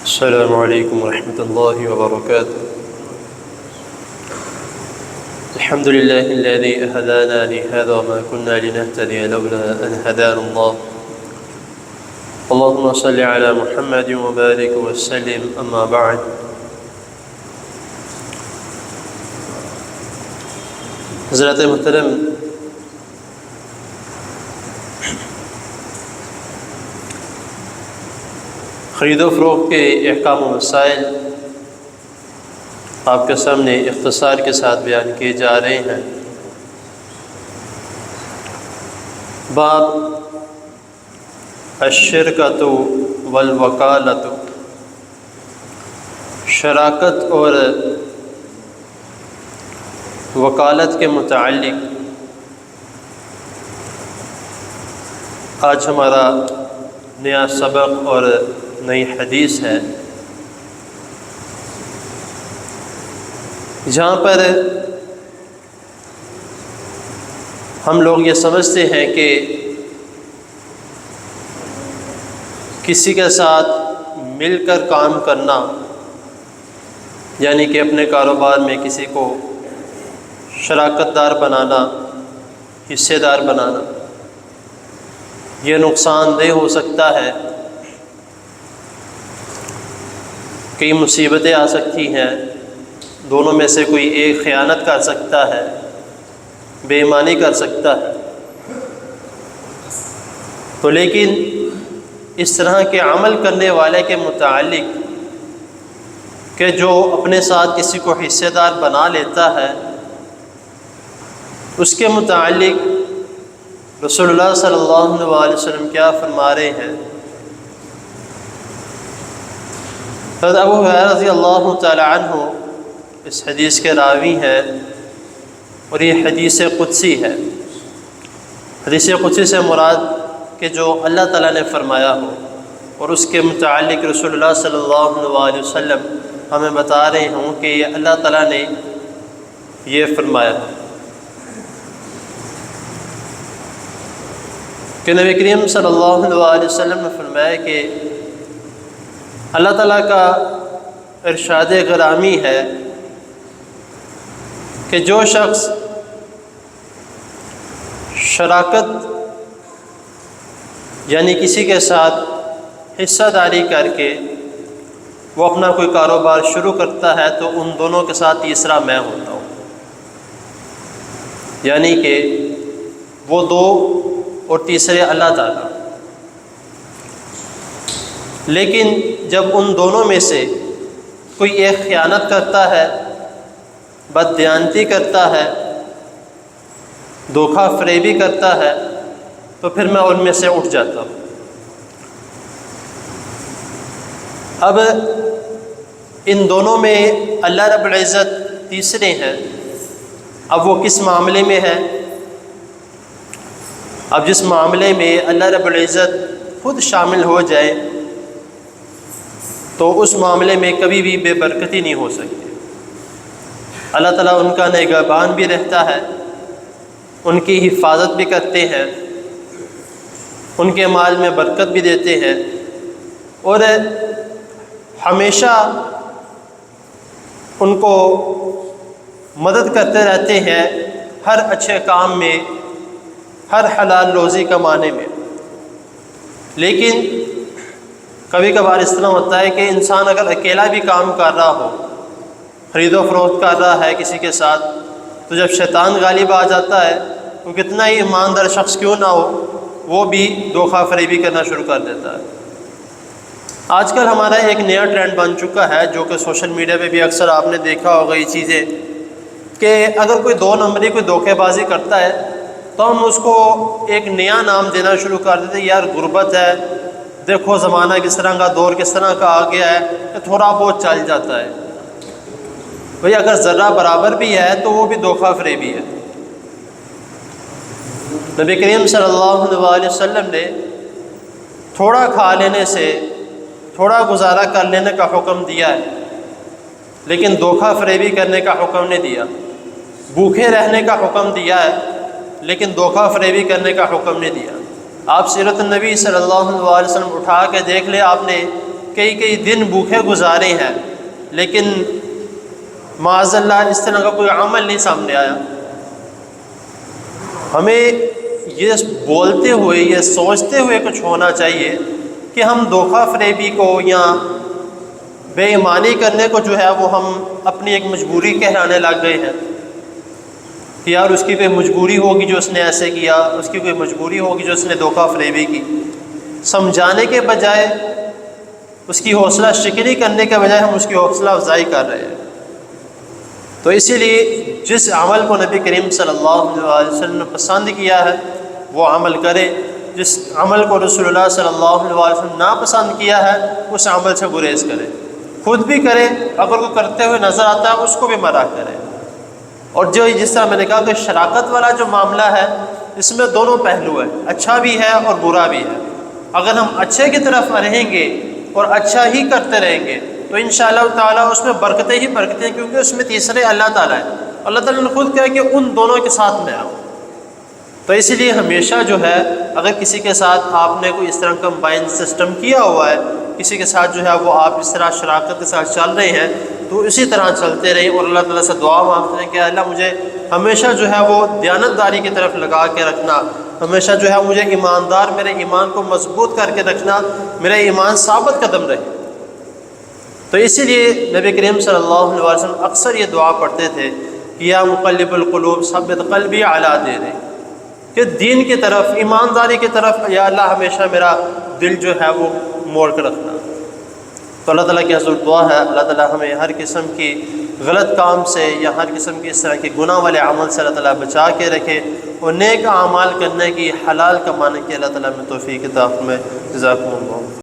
السلام علیکم ورحمۃ اللہ وبرکاتہ۔ الحمد للہ الذی هدانا لهذا وما كنا لنهتدي لولا ان هدانا الله اللهم صل على محمد وبارك وسلم اما بعد۔ حضرات محترم، خرید و فروخت کے احکام و مسائل آپ کے سامنے اختصار کے ساتھ بیان کیے جا رہے ہیں۔ باب الشرکۃ والوکالۃ، شراکت اور وکالت کے متعلق آج ہمارا نیا سبق اور نئی حدیث ہے، جہاں پر ہم لوگ یہ سمجھتے ہیں کہ کسی کے ساتھ مل کر کام کرنا، یعنی کہ اپنے کاروبار میں کسی کو شراکت دار بنانا، حصے دار بنانا، یہ نقصان دہ ہو سکتا ہے، کئی مصیبتیں آ سکتی ہیں، دونوں میں سے کوئی ایک خیانت کر سکتا ہے، بے ایمانی کر سکتا ہے۔ تو لیکن اس طرح کے عمل کرنے والے کے متعلق کہ جو اپنے ساتھ کسی کو حصے دار بنا لیتا ہے، اس کے متعلق رسول اللہ صلی اللہ علیہ وسلم کیا فرما رہے ہیں؟ حضرت ابو ہریرہ رضی اللہ تعالی عنہ اس حدیث کے راوی ہیں، اور یہ حدیث قدسی ہے۔ حدیث قدسی سے مراد کہ جو اللہ تعالیٰ نے فرمایا ہو، اور اس کے متعلق رسول اللہ صلی اللہ علیہ وسلم ہمیں بتا رہے ہوں کہ یہ اللہ تعالیٰ نے یہ فرمایا کہ نبی کریم صلی اللہ علیہ وسلم نے فرمایا کہ اللہ تعالیٰ کا ارشاد گرامی ہے کہ جو شخص شراکت یعنی کسی کے ساتھ حصہ داری کر کے وہ اپنا کوئی کاروبار شروع کرتا ہے تو ان دونوں کے ساتھ تیسرا میں ہوتا ہوں، یعنی کہ وہ دو اور تیسرے اللہ تعالیٰ۔ لیکن جب ان دونوں میں سے کوئی ایک خیانت کرتا ہے، بددیانتی کرتا ہے، دھوکہ فریبی کرتا ہے، تو پھر میں ان میں سے اٹھ جاتا ہوں۔ اب ان دونوں میں اللہ رب العزت تیسرے ہیں۔ اب وہ کس معاملے میں ہے؟ اب جس معاملے میں اللہ رب العزت خود شامل ہو جائے تو اس معاملے میں کبھی بھی بے برکتی نہیں ہو سکتی۔ اللہ تعالیٰ ان کا نگہبان بھی رہتا ہے، ان کی حفاظت بھی کرتے ہیں، ان کے مال میں برکت بھی دیتے ہیں، اور ہمیشہ ان کو مدد کرتے رہتے ہیں ہر اچھے کام میں، ہر حلال روزی کمانے میں۔ لیکن کبھی کبھار اس طرح ہوتا ہے کہ انسان اگر اکیلا بھی کام کر رہا ہو، خرید و فروخت کر رہا ہے کسی کے ساتھ، تو جب شیطان غالب آ جاتا ہے تو کتنا ہی ایماندار شخص کیوں نہ ہو، وہ بھی دھوکہ فریبی کرنا شروع کر دیتا ہے۔ آج کل ہمارا ایک نیا ٹرینڈ بن چکا ہے، جو کہ سوشل میڈیا پہ بھی اکثر آپ نے دیکھا ہوگا یہ چیزیں، کہ اگر کوئی دو نمبری کوئی دھوکے بازی کرتا ہے تو ہم اس کو ایک نیا نام دینا شروع کر دیتے ہیں، یار غربت ہے، دیکھو زمانہ کس طرح کا، دور کس طرح کا آ گیا ہے کہ تھوڑا بہت چل جاتا ہے۔ بھئی اگر ذرہ برابر بھی ہے تو وہ بھی دھوکہ فریبی ہے۔ نبی کریم صلی اللہ علیہ وسلم نے تھوڑا کھا لینے سے، تھوڑا گزارا کر لینے کا حکم دیا ہے، لیکن دھوکہ فریبی کرنے کا حکم نہیں دیا۔ بھوکے رہنے کا حکم دیا ہے، لیکن دھوکہ فریبی کرنے کا حکم نہیں دیا۔ آپ سیرت النبی صلی اللہ علیہ وسلم اٹھا کے دیکھ لیں، آپ نے کئی دن بھوکے گزارے ہیں، لیکن معاذ اللہ اس طرح کا کوئی عمل نہیں سامنے آیا۔ ہمیں یہ بولتے ہوئے، یہ سوچتے ہوئے کچھ ہونا چاہیے کہ ہم دھوکہ فریبی کو یا بے ایمانی کرنے کو جو ہے وہ ہم اپنی ایک مجبوری کہلانے لگ گئے ہیں کہ یار اس کی کوئی مجبوری ہوگی جو اس نے ایسے کیا، اس کی کوئی مجبوری ہوگی جو اس نے دھوکہ فریبی کی۔ سمجھانے کے بجائے، اس کی حوصلہ شکنی کرنے کے بجائے ہم اس کی حوصلہ افزائی کر رہے ہیں۔ تو اسی لیے جس عمل کو نبی کریم صلی اللہ علیہ وسلم نے پسند کیا ہے وہ عمل کرے، جس عمل کو رسول اللہ صلی اللہ علیہ وسلم ناپسند کیا ہے اس عمل سے گریز کرے، خود بھی کرے، اگر کوئی کرتے ہوئے نظر آتا ہے اس کو بھی منع کرے۔ اور جس طرح میں نے کہا کہ شراکت والا جو معاملہ ہے اس میں دونوں پہلو ہیں، اچھا بھی ہے اور برا بھی ہے۔ اگر ہم اچھے کی طرف رہیں گے اور اچھا ہی کرتے رہیں گے تو انشاءاللہ تعالیٰ اس میں برکتیں ہی برکتیں، کیونکہ اس میں تیسرے اللہ تعالیٰ ہے۔ اللہ تعالیٰ نے خود کہا کہ ان دونوں کے ساتھ میں آؤ۔ تو اسی لیے ہمیشہ جو ہے اگر کسی کے ساتھ آپ نے کوئی اس طرح کمبائن سسٹم کیا ہوا ہے، کسی کے ساتھ جو ہے وہ آپ اس طرح شراکت کے ساتھ چل رہے ہیں، تو اسی طرح چلتے رہیں اور اللہ تعالیٰ سے دعا مانگتے ہیں کہ اللہ مجھے ہمیشہ جو ہے وہ دیانتداری کی طرف لگا کے رکھنا، ہمیشہ جو ہے مجھے ایماندار، میرے ایمان کو مضبوط کر کے رکھنا، میرا ایمان ثابت قدم رہے۔ تو اسی لیے نبی کریم صلی اللہ علیہ وسلم اکثر یہ دعا پڑھتے تھے کہ یا مقلب القلوب ثبت قلبی علی دینے، کہ دین کی طرف، ایمانداری کی طرف یا اللہ ہمیشہ میرا دل جو ہے وہ موڑ کر رکھنا۔ تو اللہ تعالیٰ کی حضور دعا ہے اللہ تعالیٰ ہمیں ہر قسم کی غلط کام سے یا ہر قسم کی اس طرح کے گناہ والے عمل سے اللہ تعالیٰ بچا کے رکھے، اور نیک اعمال کرنے کی، حلال کمانے کی اللہ تعالیٰ میں توفیق عطا فرمائے۔ جزاکم اللہ۔